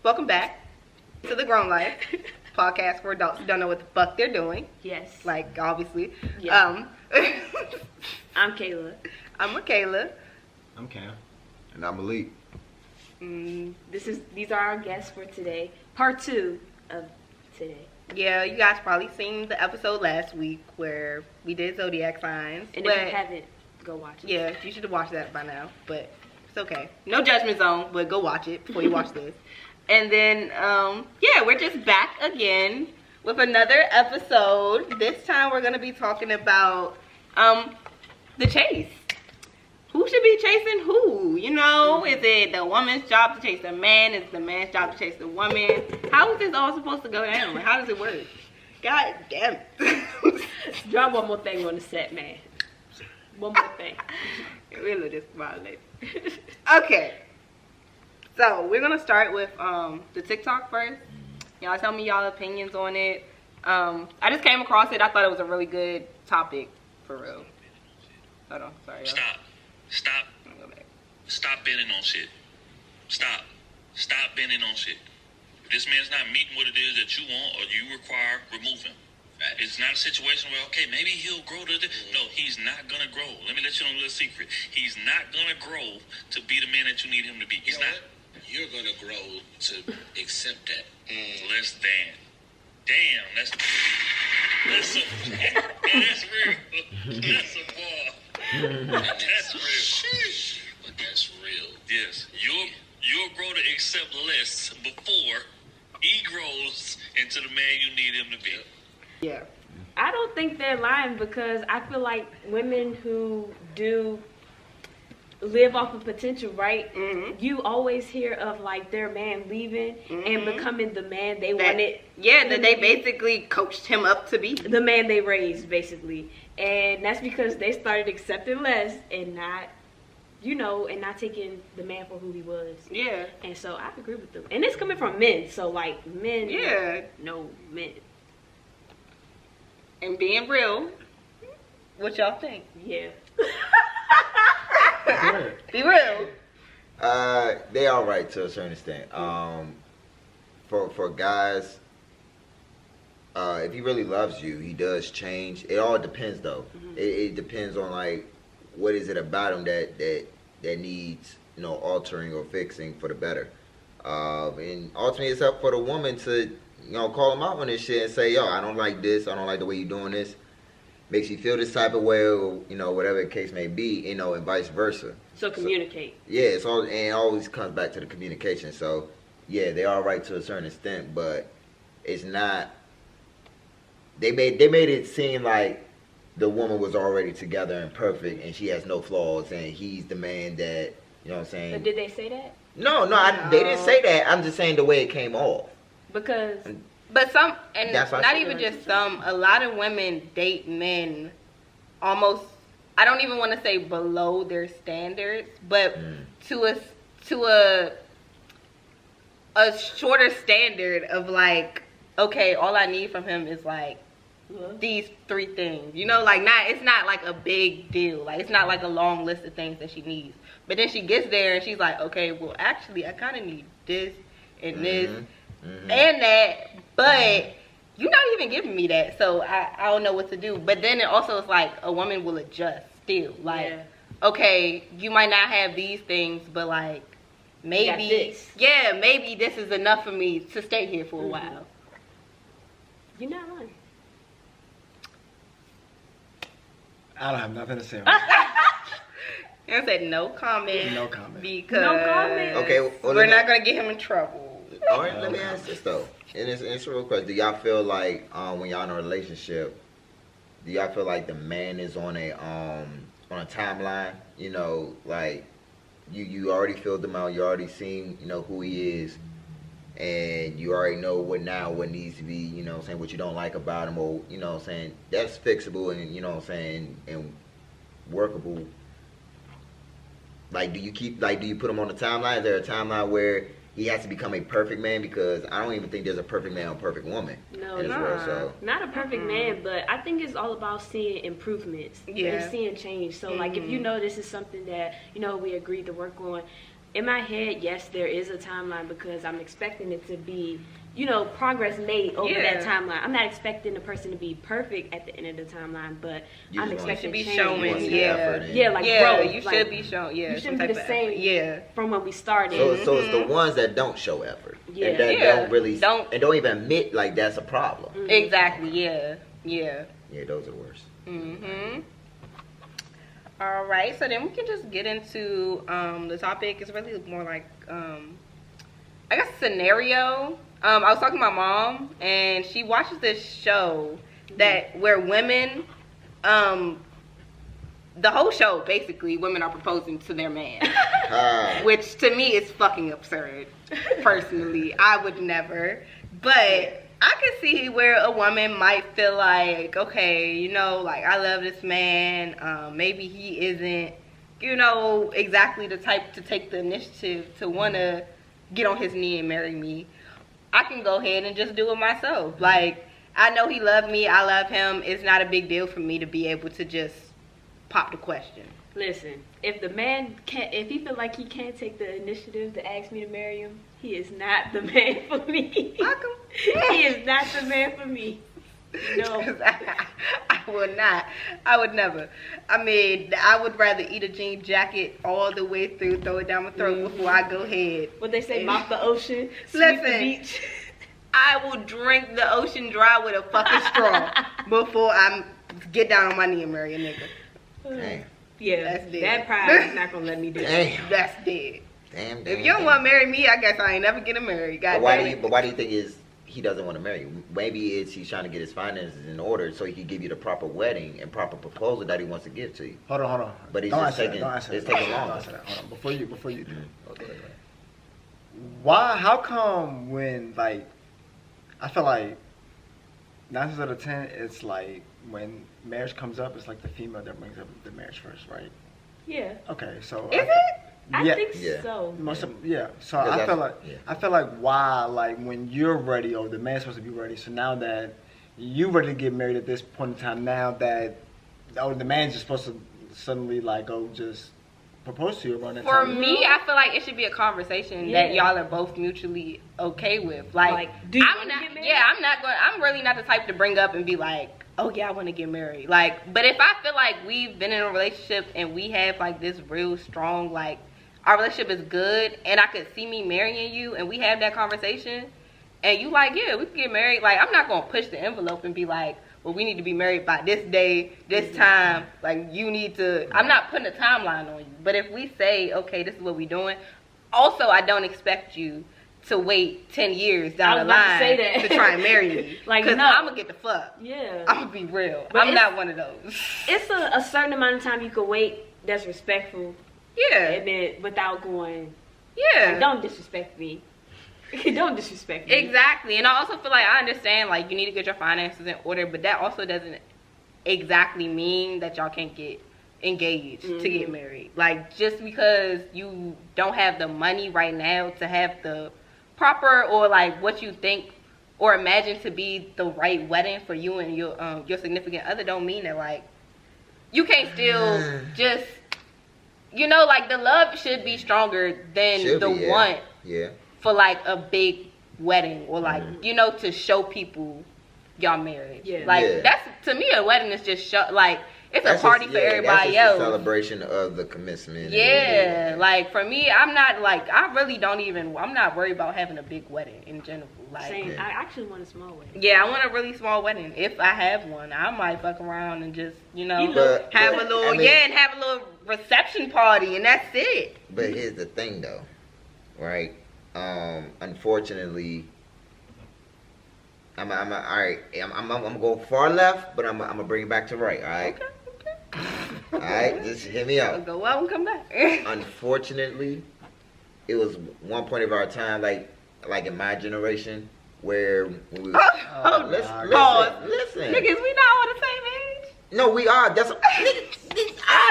Welcome back to the Grown Life podcast for adults who don't know what the fuck they're doing. Yes. Like, obviously. Yeah. I'm Kayla. I'm Michaela. I'm Cam. And I'm Malik. These are our guests for today. Part 2 of today. Yeah, you guys probably seen the episode last week where we did zodiac signs. And if you haven't, go watch it. Yeah, you should have watched that by now, but it's okay. No judgment zone, but go watch it before you watch this. And then, we're just back again with another episode. This time we're going to be talking about the chase. Who should be chasing who? You know, is it the woman's job to chase the man? Is it the man's job to chase the woman? How is this all supposed to go down? Like, how does it work? God damn it. Drop one more thing on the set, man. One more thing. It really just violates. Okay. So, we're going to start with the TikTok first. Y'all tell me y'all opinions on it. I just came across it. I thought it was a really good topic, for real. Hold on. Sorry, y'all. Stop bending on shit. Stop bending on shit. If this man's not meeting what it is that you want or you require, remove him. Right? It's not a situation where, okay, maybe he'll grow to this. No, he's not going to grow. Let me let you know a little secret. He's not going to grow to be the man that you need him to be. He's not. You're going to grow to accept that. Less than. Damn, that's real. That's a bar. That's real. But that's real. Yes, you'll grow to accept less before he grows into the man you need him to be. Yeah. I don't think they're lying because I feel like women who do live off of potential, right? Mm-hmm. You always hear of like their man leaving and becoming the man they wanted. Yeah, that they basically coached him up to be. The man they raised, basically. And that's because they started accepting less and not, and not taking the man for who he was. Yeah. And so I agree with them. And it's coming from men. So like men. Yeah. No, men. And being real, what y'all think? Yeah. Be real. They all right to a certain extent. For guys, if he really loves you, he does change. It all depends though. Mm-hmm. It depends on like what is it about him that needs altering or fixing for the better. And ultimately it's up for the woman to call him out on this shit and say, yo, I don't like this, I don't like the way you're doing this. Makes you feel this type of way, or whatever the case may be, and vice versa. So communicate. Yeah, it always comes back to the communication. So yeah, they are right to a certain extent, but it's not. They made it seem like the woman was already together and perfect, and she has no flaws, and he's the man that what I'm saying. But did they say that? No. They didn't say that. I'm just saying the way it came off. Because. But some, and not even just some, a lot of women date men almost, I don't even want to say below their standards, but to a shorter standard of like, okay, all I need from him is like these 3 things. It's not like a big deal. Like, it's not like a long list of things that she needs. But then she gets there and she's like, okay, well, actually, I kind of need this and this and that. But you're not even giving me that, so I don't know what to do. But then it also is like a woman will adjust still. Like, okay, you might not have these things, but like maybe this is enough for me to stay here for a while. You're not lying. I don't have nothing to say on I said no comment. No comment. Because no comment. Okay, we're not gonna get him in trouble. All right, let me ask this though. And it's a real question. Do y'all feel like when y'all in a relationship, do y'all feel like the man is on a timeline? Like you already filled him out, you already seen, who he is, and you already know what needs to be, what you don't like about him, or that's fixable and and workable. Like do you put him on the timeline? Is there a timeline where he has to become a perfect man? Because I don't even think there's a perfect man or perfect woman in this world. So. Not a perfect man, but I think it's all about seeing improvements and seeing change. So like if this is something that we agreed to work on, in my head, yes, there is a timeline because I'm expecting it to be, you know, progress made over that timeline. I'm not expecting the person to be perfect at the end of the timeline, but I'm expecting to be change. showing, growth. you should be showing, you shouldn't be the same, from when we started. So it's the ones that don't show effort, and that don't even admit like that's a problem. Exactly. Yeah. Those are the worst. All right, so then we can just get into the topic. It's really more like I guess scenario. I was talking to my mom, and she watches this show where women, the whole show basically, women are proposing to their man, which to me is fucking absurd. Personally, I would never, but I could see where a woman might feel like, okay, you know, like I love this man. Maybe he isn't, you know, exactly the type to take the initiative to want to get on his knee and marry me. I can go ahead and just do it myself. Like, I know he loved me. I love him. It's not a big deal for me to be able to just pop the question. Listen, if the man can't, if he feel like he can't take the initiative to ask me to marry him, he is not the man for me. He is not the man for me. No. I would not. I would never. I mean, I would rather eat a jean jacket all the way through, throw it down my throat before I go ahead. What they say, mop the ocean, sweep the beach. I will drink the ocean dry with a fucking straw before I get down on my knee and marry a nigga. Damn. Yeah, that's dead. That pride is not gonna let me do that. That's dead. Damn. If you don't want to marry me, I guess I ain't never getting married. But why do you think he doesn't want to marry you? Maybe he's trying to get his finances in order so he can give you the proper wedding and proper proposal that he wants to give to you. Hold on. But he's don't just taking long. Hold on. Before you. Why? How come when like I feel like 9 times out of 10, it's like when marriage comes up, it's like the female that brings up the marriage first, right? Yeah. Okay, so is it? I think so. So I feel like why, like when you're ready or the man's supposed to be ready. So now that you ready to get married at this point in time, now that the man's just supposed to suddenly like go just propose to you around that time. For me, I feel like it should be a conversation that y'all are both mutually okay with. Like do you want to get married? Yeah, I'm really not the type to bring up and be like, oh yeah, I want to get married. Like, but if I feel like we've been in a relationship and we have like this real strong, like our relationship is good and I could see me marrying you and we have that conversation and you like, yeah, we can get married. Like, I'm not going to push the envelope and be like, well, we need to be married by this day, this time. Like, you need to, I'm not putting a timeline on you. But if we say, okay, this is what we're doing. Also, I don't expect you to wait 10 years down the line to try and marry me. Like, because no. I'm going to get the fuck. Yeah. I'm going to be real. But I'm not one of those. It's a certain amount of time you can wait that's respectful. Yeah. And then without going, yeah. Like, don't disrespect me. Don't disrespect me. Exactly. And I also feel like I understand, like, you need to get your finances in order, but that also doesn't exactly mean that y'all can't get engaged to get married. Like, just because you don't have the money right now to have the proper or, like, what you think or imagine to be the right wedding for you and your significant other don't mean that, like, you can't still just, you know, like, the love should be stronger than want. Yeah. For like a big wedding or like you know, to show people y'all married. That's, to me, a wedding is just like it's a party for everybody else. A celebration of the commencement. Like for me, I'm not like, I really don't even, I'm not worried about having a big wedding in general. Like, I actually want a small wedding. Yeah, I want a really small wedding. If I have one, I might fuck around and just, you know, have a little and have a little reception party and that's it. But here's the thing though, right? Unfortunately, I'm gonna go far left, but I'm gonna bring it back to right. All right. Okay. All right. Just hear me out. I'll go out and come back. Unfortunately, it was one point of our time, like in my generation, where we listen. Niggas, we not all the same age. No, we are. That's our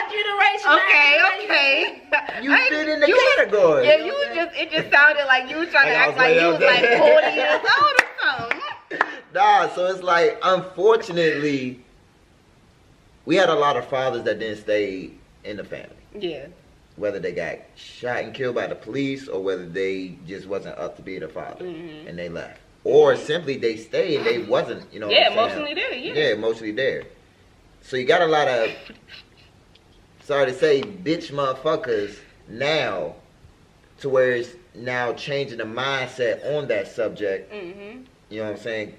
generation. Okay. You fit in the category. Yeah, it just sounded like you was trying to act like you was like 40 years old or something. Nah, so it's like, unfortunately, we had a lot of fathers that didn't stay in the family. Yeah. whether they got shot and killed by the police or whether they just wasn't up to be a father and they left. Or simply they stayed and they wasn't, you know what I'm saying? Emotionally there, Yeah, emotionally there. So you got a lot of, sorry to say, bitch motherfuckers now to where it's now changing the mindset on that subject. You know what I'm saying?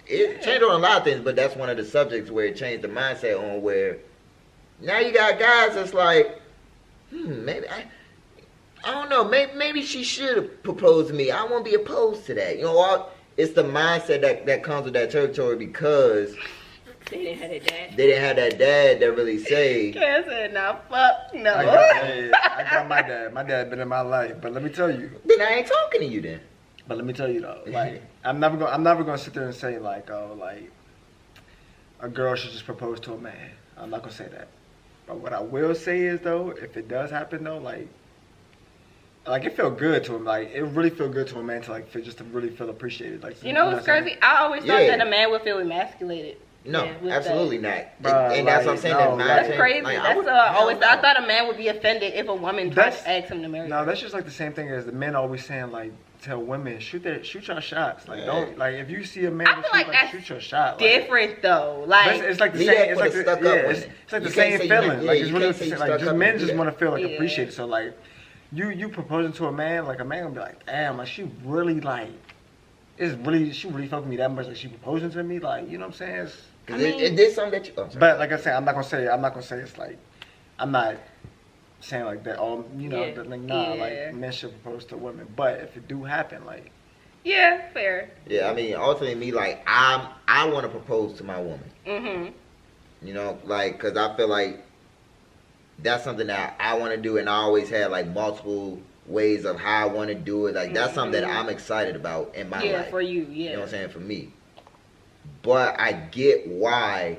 It changed on a lot of things, but that's one of the subjects where it changed the mindset on where now you got guys that's like, maybe I don't know, maybe she should have proposed to me. I won't be opposed to that. You know what? It's the mindset that comes with that territory because they didn't have that dad. They didn't have that dad that really say. Can't say no, fuck no. I got my dad. My dad been in my life, but let me tell you. Then I ain't talking to you then. But let me tell you though, like I'm never gonna sit there and say like, oh, like a girl should just propose to a man. I'm not gonna say that. But what I will say is though, if it does happen though, like it feel good to him. Like it really feel good to a man to like just to really feel appreciated. Like you know what's crazy? I always thought that a man would feel emasculated. No, absolutely not. Bruh, and that's what I'm saying. no, that's crazy. Like, that's I thought a man would be offended if a woman tried to ask him to marry. No, that's just like the same thing as the men always saying like tell women shoot your shots. Like don't like if you see a man shoot your shot. Different though. Like it's like the same. It's like it's like the same feeling. Like it's really like just men just want to feel like appreciated. So like you proposing to a man, like a man gonna be like, damn, like she really like. She really fucked me that much. Like she proposing to me, like you know what I'm saying. It did something that you. But like I said, I'm not gonna say it's like. I'm not saying like that. You know, like men should propose to women. But if it do happen, like. Yeah, fair. Yeah, I mean, ultimately, me like I want to propose to my woman. You know, like, cause I feel like that's something that I want to do, and I always had like multiple ways of how I want to do it. Like that's something that I'm excited about in my life. Yeah, for you. Yeah. You know what I'm saying? For me. But I get why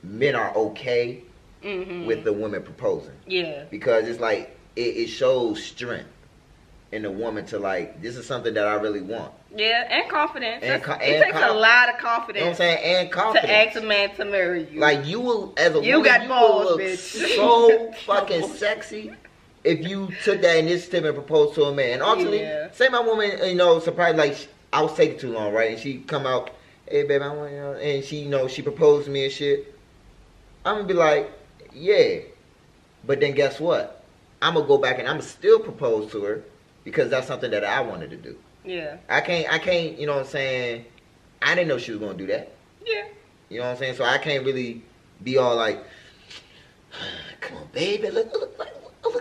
men are okay with the women proposing. Yeah. Because it's like it shows strength in the woman to like, this is something that I really want. Yeah, and confidence. It takes a lot of confidence. You know what I'm saying? And confidence. To ask a man to marry you. Like you will, as a woman, you balls, will look bitch. so fucking sexy if you took that initiative and proposed to a man. And ultimately, say my woman, you know, surprised, like I was taking too long, right? And she come out, hey baby, I want you know, and she, you know, she proposed to me and shit. I'm gonna be like, yeah, but then guess what? I'm gonna go back and I'm gonna still propose to her because that's something that I wanted to do. Yeah. I can't, you know what I'm saying? I didn't know she was gonna do that. Yeah. You know what I'm saying? So I can't really be all like, come on, baby, look,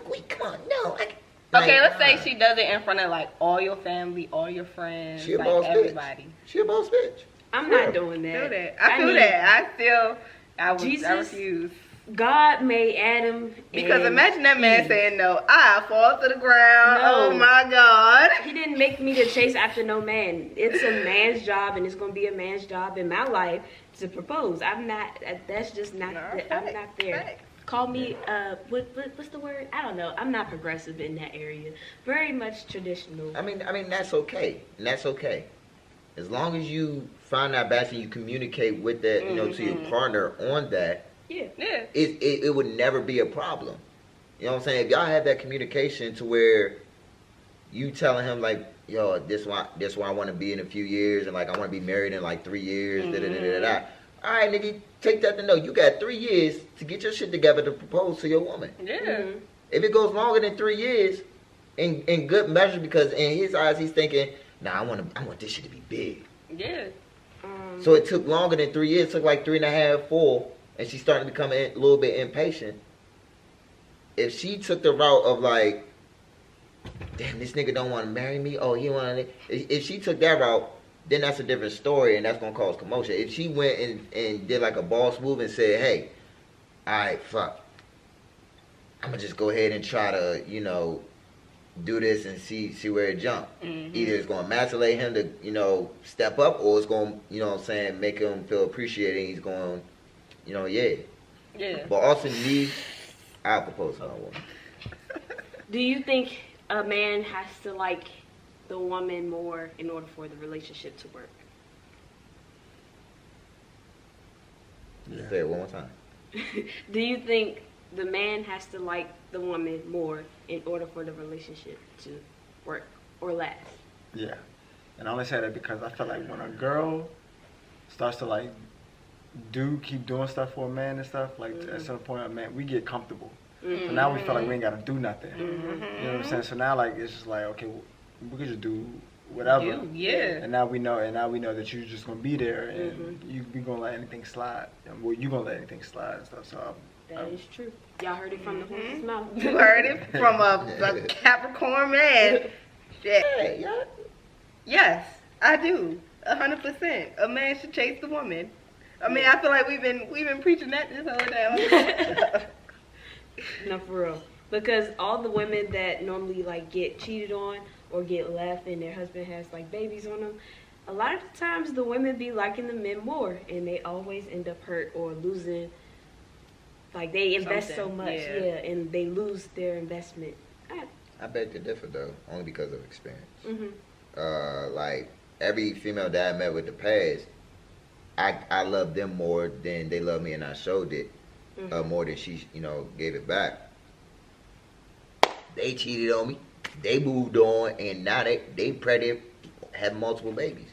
wait, come on, no. Okay, let's say she does it in front of like all your family, all your friends, she a like boss everybody. Bitch. She a boss bitch. I'm not doing that. I feel that. I refuse. God made Adam. Because imagine that man saying no. I fall to the ground. No. Oh my God. He didn't make me to chase after no man. It's a man's job, and it's going to be a man's job in my life to propose. I'm not. That's just not. I'm not there. Right. Call me. What's the word? I don't know. I'm not progressive in that area. Very much traditional. I mean that's okay. And that's okay. As long as you find that balance and you communicate with that, you know, to your partner on that. Yeah. It would never be a problem. You know what I'm saying? If y'all have that communication to where you telling him like, yo, this why I want to be in a few years, and like I want to be married in like 3 years. All right, nigga, take that to know. You got 3 years to get your shit together to propose to your woman. Yeah. If it goes longer than 3 years, in good measure, because in his eyes he's thinking, nah, I want this shit to be big. Yeah. So it took longer than 3 years. It took like 3.5, 4. And she's starting to become a little bit impatient. If she took the route of like, damn, this nigga don't want to marry me. Oh, he want to. If she took that route, then that's a different story, and that's gonna cause commotion. If she went and did like a boss move and said, hey, all right, fuck, I'm gonna just go ahead and try to, you know, do this and see where it jump. Either it's gonna emasculate him to, you know, step up, or it's gonna, you know what I'm saying, make him feel appreciated. And he's going. You know, yeah. But also me, I'll propose to my woman. Do you think a man has to like the woman more in order for the relationship to work? Yeah. Say it one more time. Do you think the man has to like the woman more in order for the relationship to work or last. Yeah. And I only say that because I feel like when a girl starts to like keep doing stuff for a man and stuff, like at some point, a man, we get comfortable. So now we feel like we ain't gotta do nothing. You know what I'm saying? So now like it's just like, okay, we can just do whatever. Yeah. And now we know that you're just gonna be there, and we gonna let anything slide. And well, you gonna let anything slide and stuff. So That is true. Y'all heard it from the horse's mouth. You heard it from a Capricorn man. Yeah. Hey, yeah. Yes, I do. 100%. A man should chase the woman. I mean, I feel like we've been preaching that this whole time. No, for real. Because all the women that normally like get cheated on or get left and their husband has like babies on them, a lot of the times the women be liking the men more, and they always end up hurt or losing. Like they invest so much, and they lose their investment. I beg to differ though, only because of experience. Like every female that I met with the past, I love them more than they love me, and I showed it more than she, gave it back. They cheated on me, they moved on, and now they pregnant, have multiple babies.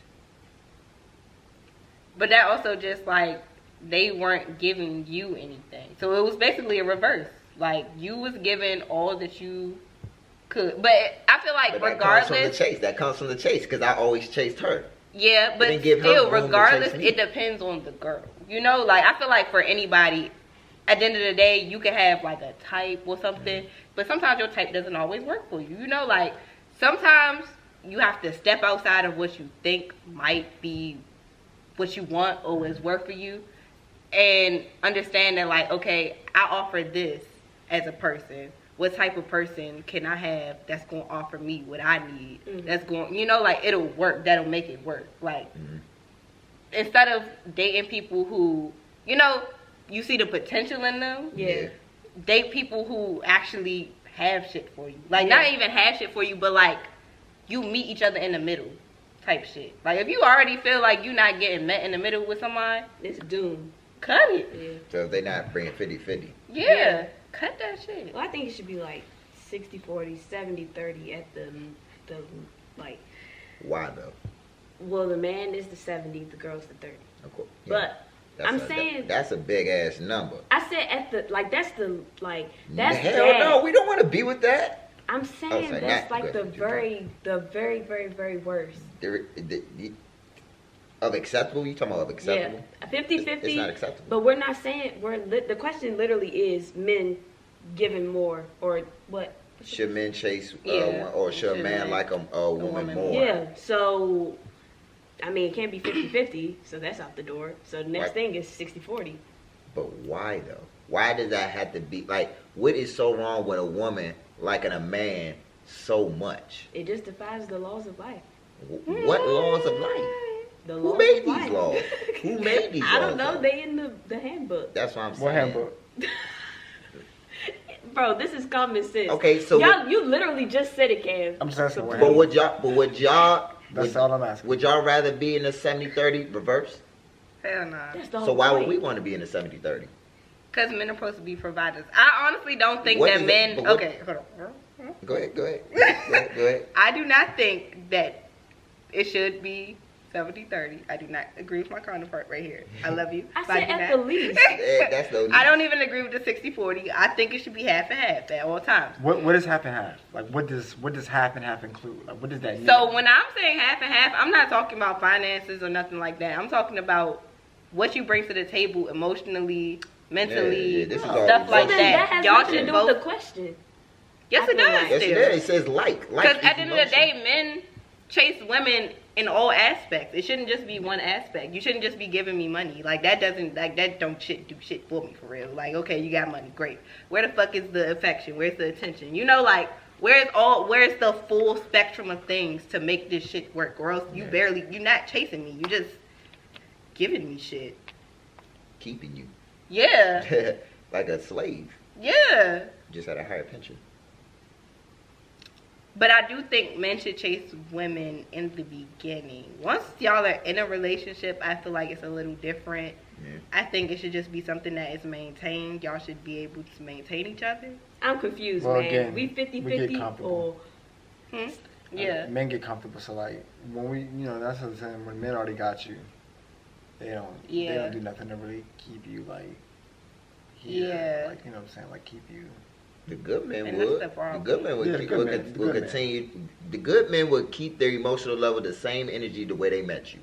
But that also just like they weren't giving you anything, so it was basically a reverse. Like you was given all that you could, but I feel like regardless, that comes from the chase because I always chased her. Yeah, but still, regardless, it depends on the girl. Like I feel like for anybody, at the end of the day, you can have like a type or something, but sometimes your type doesn't always work for you. Like sometimes you have to step outside of what you think might be what you want or is work for you, and understand that like, okay, I offer this as a person. What type of person can I have that's going to offer me what I need? That's going, like it'll work. That'll make it work. Like instead of dating people who, you see the potential in them. Yeah. Date people who actually have shit for you. Like not even have shit for you, but like you meet each other in the middle type shit. Like if you already feel like you're not getting met in the middle with somebody, it's doomed. Cut it. Yeah. So if they not bringing 50-50. Yeah. Cut that shit. Well, I think it should be like 60-40, 70-30 at the like. Why though? Well, the man is the 70, the girl's the 30. Of course. Yeah. But I'm saying that's a big ass number. I said that's hell bad. No, we don't want to be with that. I'm saying that's like the very, very worst. Of acceptable? You talking about of acceptable? Yeah, 50-50. It's not acceptable. But we're not saying the question literally is men giving more or what? Should men chase or should a man like a woman more? Yeah. So, I mean, it can't be 50-50. So that's out the door. So the next thing is 60-40. But why though? Why does that have to be like? What is so wrong with a woman liking a man so much? It just defies the laws of life. What laws of life? Who made these laws? Who made these laws? I don't know. They in the handbook. That's what I'm saying. What handbook? Bro, this is common sense. Okay, so you literally just said it, Cam. I'm just asking. But would y'all? That's all I'm asking. Would y'all rather be in the 70-30 reverse? Hell nah. So why would we want to be in the 70-30? Because men are supposed to be providers. I honestly don't think that men. Okay, hold on. Go ahead. I do not think that it should be 70-30. I do not agree with my counterpart right here. I love you. I said at the least. That's the least. I don't even agree with the 60-40. I think it should be half and half at all times. What is half and half? Like what does half and half include? Like what does that mean? So when I'm saying half and half, I'm not talking about finances or nothing like that. I'm talking about what you bring to the table emotionally, mentally, stuff like that. That has nothing to do with the question. Yes, it does. Yes, it does. It says like. Because at the end of the day, men chase women in all aspects. It shouldn't just be one aspect. You shouldn't just be giving me money. Like that don't do shit for me for real. Like, okay, you got money, great. Where the fuck is the affection? Where's the attention? Like where's the full spectrum of things to make this shit work? Or else you're not chasing me. You just giving me shit. Keeping you. Yeah. Like a slave. Yeah. Just at a higher pension. But I do think men should chase women in the beginning. Once y'all are in a relationship, I feel like it's a little different. Yeah. I think it should just be something that is maintained. Y'all should be able to maintain each other. I'm confused, Well, man. again, We we 50-50 get comfortable. or Yeah. Men get comfortable, so like when we, that's what I'm saying. When men already got you, they don't do nothing to really keep you like here. Yeah. Like, you know what I'm saying, like keep you. The good men And would. that's the problem. The good men would, Yeah, the good men. The good men. continue. The good men would keep their emotional level the same energy the way they met you.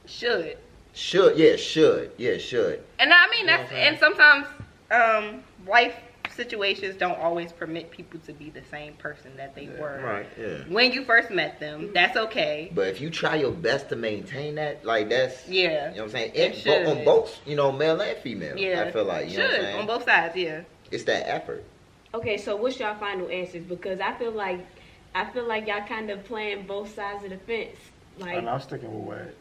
Should. Should. And I mean, You know that's, what I'm saying? and sometimes life situations don't always permit people to be the same person that they were. Right. Yeah. When you first met them, that's okay. But if you try your best to maintain that, like that's Yeah. You know what I'm saying? It should. On both, male and female. Yeah. I feel like you know what I'm Should, saying? on both sides, yeah. It's that effort. okay. So what's y'all final answers? Because I feel like y'all kind of playing both sides of the fence. Like And I'm sticking with what.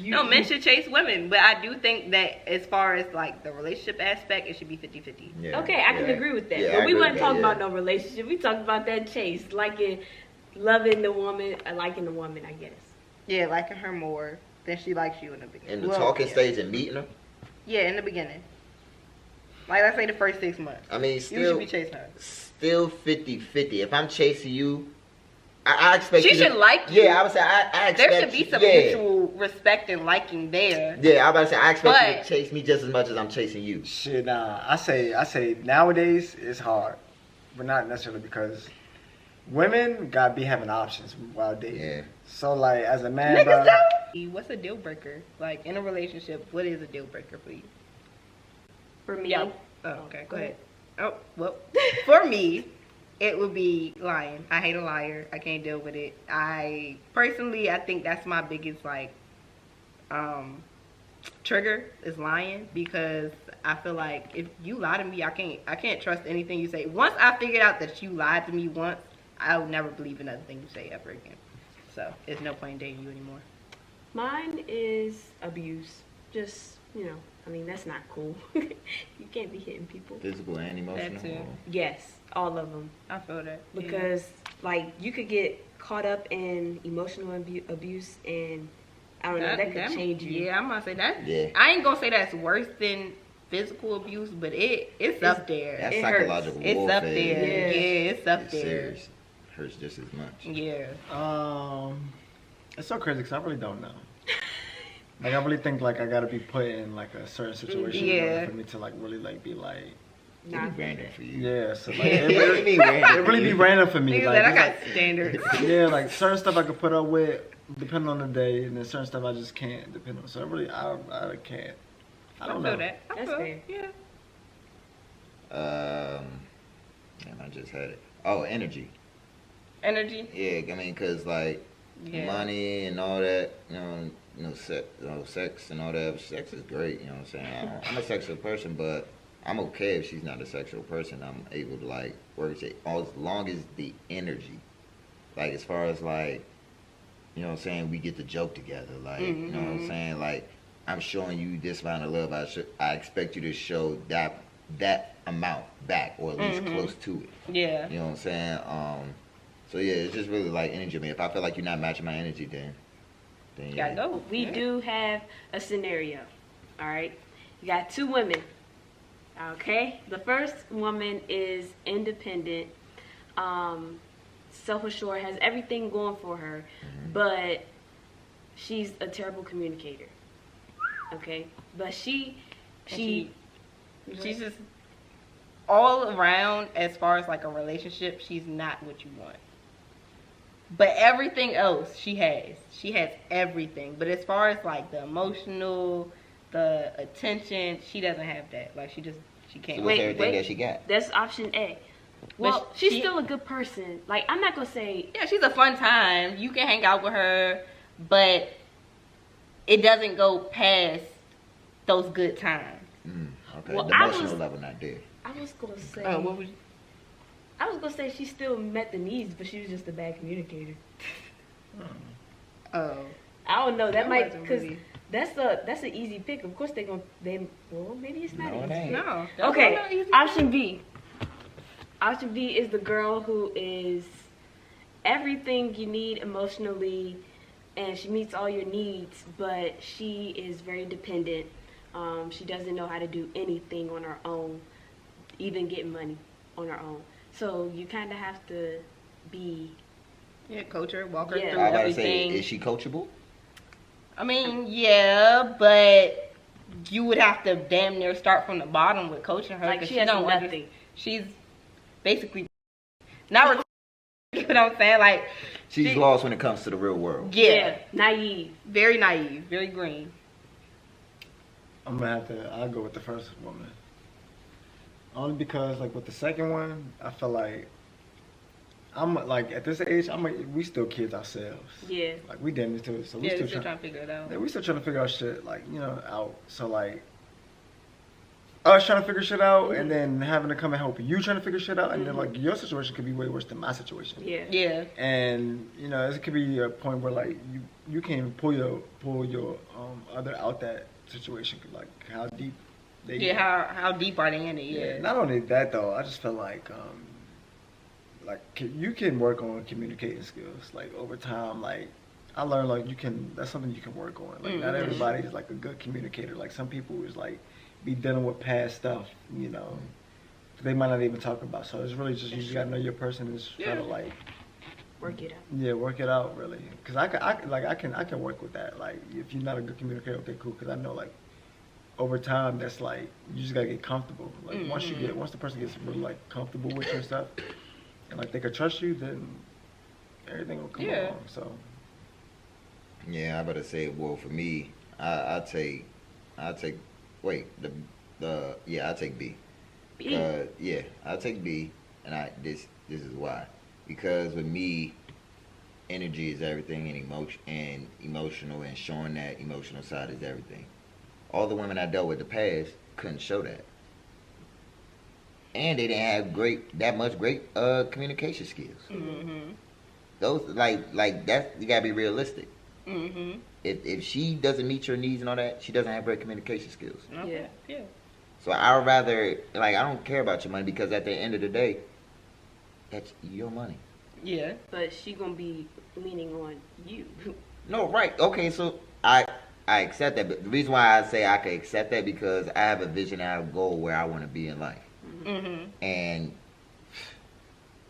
No, men should chase women, but I do think that as far as like the relationship aspect, it should be 50-50. Yeah. Okay, I can Yeah. agree with that. Yeah, but I we agree weren't with talking that, about no relationship. We talked about that chase, loving the woman, liking the woman, I guess. Yeah, liking her more than she likes you in the beginning. In the Well, talking yeah. stage and meeting her. Yeah, in the beginning. Like let's say the first 6 months. I mean, You should still be chasing her. 50-50. If I'm chasing you, I expect She you to- should like you. Yeah, I would say I expect There should be some yeah. mutual respect and liking there. Yeah, I was about to say I expect you But- to chase me just as much as I'm chasing you. Shit, nah. I say nowadays it's hard, but not necessarily because women gotta be having options while dating. Yeah. So like as a man, Niggas bro, though? What's a deal breaker? Like in a relationship, what is a deal breaker for you? For me, Yeah. Oh, okay. Go ahead. Oh, well, for me, it would be lying. I hate a liar. I can't deal with it. I think that's my biggest trigger is lying, because I feel like if you lie to me, I can't trust anything you say. Once I figured out that you lied to me once, I will never believe another thing you say ever again. So there's no point in dating you anymore. mine is abuse. Just I mean that's not cool. You can't be hitting people. Physical and emotional. That too. Yes, all of them. I feel that. Because like you could get caught up in emotional abuse, and I don't know, that could change you. Yeah, I'm gonna say that. Yeah. I ain't gonna say that's worse than physical abuse, but it's up there. That's It psychological It's warfare. up there. Yeah. Yeah, it's up It's there. serious. Hurts just as much. Yeah. it's so crazy because I really don't know. Like I really think like I gotta be put in like a certain situation in order Yeah. for me to like really like be like It'd be random for you. yeah. So like It'd it be random. really be random for me. Nigga Like, said I it's got like- standards. yeah, like certain stuff I could put up with depending on the day, and then certain stuff I just can't depend on. So I really I can't. I don't feel know. that. I That's feel fair. Yeah. Damn, I just had it. Oh, energy. Energy. Yeah, I mean, cause like Yeah. money and all that, sex and all that. Sex is great, you know what I'm saying? I'm a sexual person, but I'm okay if she's not a sexual person. I'm able to like work it as long as the energy, like as far as like, you know what I'm saying, we get to joke together, like you know what I'm saying, like I'm showing you this amount of love. I expect you to show that amount back, or at least close to it. Yeah. You know what I'm saying? So yeah, it's just really like energy. I mean, if I feel like you're not matching my energy, then yeah. Gotta go. We do have a scenario. All right, you got two women. Okay, the first woman is independent, self-assured, has everything going for her, but she's a terrible communicator. Okay, but she's just all around, as far as like a relationship, she's not what you want. But everything else she has everything. But as far as like the emotional, the attention, she doesn't have that. Like she can't. So what's everything that she got? That's option A. Well, But she's she- still a good person. Like I'm not gonna say Yeah, she's a fun time. You can hang out with her, but it doesn't go past those good times. Okay, Well, the I emotional was- level not there. I was gonna say What was? I was gonna say she still met the needs, but she was just a bad communicator. Oh, I don't know. That might wasn't because really- that's an easy pick. Of course well maybe it's not No, it easy. ain't. no. Okay, That's not easy. option B. Option B is the girl who is everything you need emotionally, and she meets all your needs, but she is very dependent. She doesn't know how to do anything on her own, even get money on her own. So you kind of have to be... Yeah, coach her, walk her Yeah. through I gotta everything. say, is she coachable? I mean, yeah, but you would have to damn near start from the bottom with coaching her. Like, 'cause she has don't nothing. She's basically not. You know what I'm saying? Like, She's lost when it comes to the real world. yeah, naive. very naive, very green. I'm gonna have to. I'll go with the first woman. Only because, like, with the second one, I feel like I'm like at this age, we still kids ourselves. Yeah. Like we damn too, so we Yeah, still they're still trying to figure it out. Yeah, we still trying to figure out shit, like, you know, out. So like, us trying to figure shit out, and then having to come and help you trying to figure shit out, and then like your situation could be way worse than my situation. Yeah. Yeah. And you know, it could be a point where like you can't even pull your other out that situation. Like how deep they Yeah, how deep are they in it? Yeah. Not only that though, I just feel like you can work on communicating skills. Like over time, like I learned like that's something you can work on. Like not everybody's like a good communicator. Like some people is like be dealing with past stuff, you know, they might not even talk about. So it's really just you just gotta know your person is trying to like work it out. Yeah, work it out really. Cause I can work with that. Like if you're not a good communicator, okay, cool. Cause I know like over time that's like you just gotta get comfortable. Like once the person gets really like comfortable with your stuff, and like they can trust you, then everything will come along. So yeah, I better say, well, for me, I take wait I take B. Because I take B, and this is why. Because with me, energy is everything, and emotional, and showing that emotional side is everything. All the women I dealt with in the past couldn't show that, and they didn't have that much great communication skills. Mm-hmm. Those like that, you gotta be realistic. Mm-hmm. If she doesn't meet your needs and all that, she doesn't have great communication skills. Okay. Yeah. So I would rather, like, I don't care about your money, because at the end of the day, that's your money. Yeah. But she gonna be leaning on you. No, right. Okay, so I accept that. But the reason why I say I can accept that, because I have a vision, I have a goal where I want to be in life. Mm-hmm. And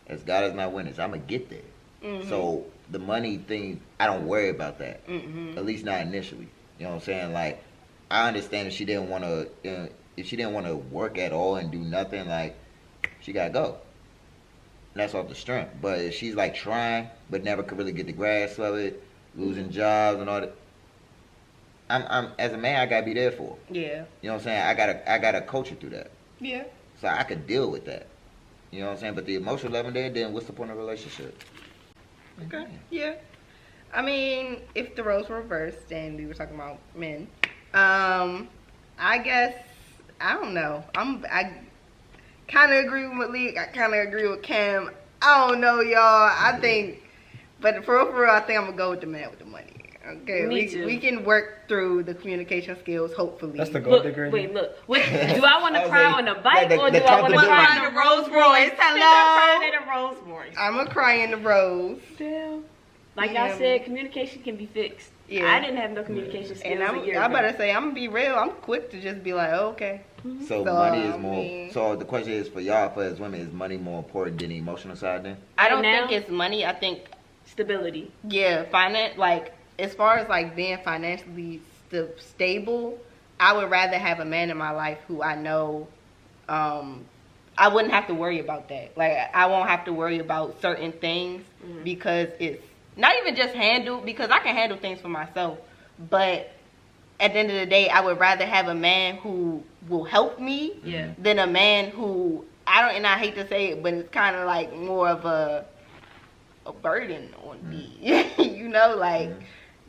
as God is my witness, I'm going to get there. Mm-hmm. So the money thing, I don't worry about that. Mm-hmm. At least not initially. You know what I'm saying? Like, I understand if she didn't want to, work at all and do nothing, like, she got to go. And that's off the strength. But if she's like trying, but never could really get the grasp of it, losing jobs and all that, I'm as a man, I gotta be there for her. Yeah. You know what I'm saying? I gotta coach her through that. Yeah. So I could deal with that. You know what I'm saying? But the emotional level there, then what's the point of a relationship? Okay. Yeah. I mean, if the roles were reversed and we were talking about men, I guess I don't know. I kind of agree with Malik. I kind of agree with Cam. I don't know, y'all. I think, but for real, I think I'm gonna go with the man with the money. Okay, Me too. We can work through the communication skills, hopefully. that's the gold digger. Wait, look. Do I want to cry on a bike, the or do I want to cry in a Rolls Royce? Hello. I'm crying in a Rolls Royce. I'm gonna cry in the rose. Damn. Like Yeah. I said, communication can be fixed. Yeah. I didn't have no communication skills And a year I ago. better say, I'm gonna be real. I'm quick to just be like, oh, okay. So So, money is I more. mean- So the question is for y'all, for as women, is money more important than the emotional side? Then I don't Right now? think it's money. I think, Stability. yeah, like as far as like being financially stable, I would rather have a man in my life who I know, I wouldn't have to worry about that. Like I won't have to worry about certain things because it's not even just handled, because I can handle things for myself. But at the end of the day, I would rather have a man who will help me than a man who and I hate to say it, but it's kind of like more of a burden on me. You know, like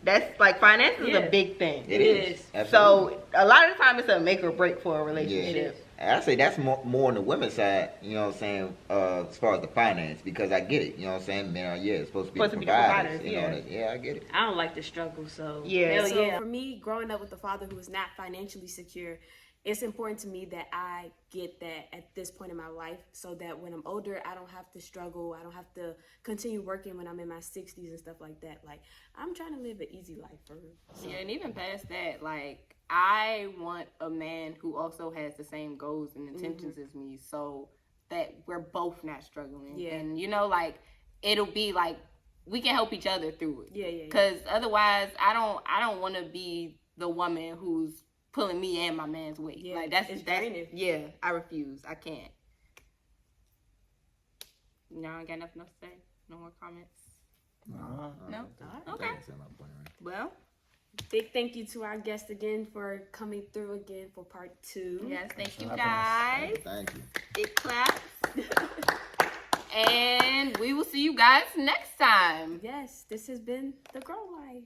that's like finance is a big thing. it is. Absolutely. So a lot of the time it's a make or break for a relationship. I say that's more on the women's side, you know what I'm saying, as far as the finance, because I get it, you know what I'm saying, men are, supposed to be the providers, you know, yeah, I get it. I don't like the struggle, so Yeah. hell So yeah. for me, growing up with a father who was not financially secure, it's important to me that I get that at this point in my life so that when I'm older, I don't have to struggle. I don't have to continue working when I'm in my 60s and stuff like that. Like, I'm trying to live an easy life for real. So. Yeah, and even past that, like, I want a man who also has the same goals and intentions as me so that we're both not struggling. Yeah. And, you know, like, it'll be like, we can help each other through it. Yeah. Because otherwise, I don't want to be the woman who's pulling me and my man's weight. Yeah, like that's draining. Yeah, I refuse. I can't. No, I got nothing else to say. No more comments. No. Okay. Well, big thank you to our guest again for coming through again for part 2. Yes, thank you guys. Thank you. Big claps. And we will see you guys next time. Yes, this has been The Grow Life.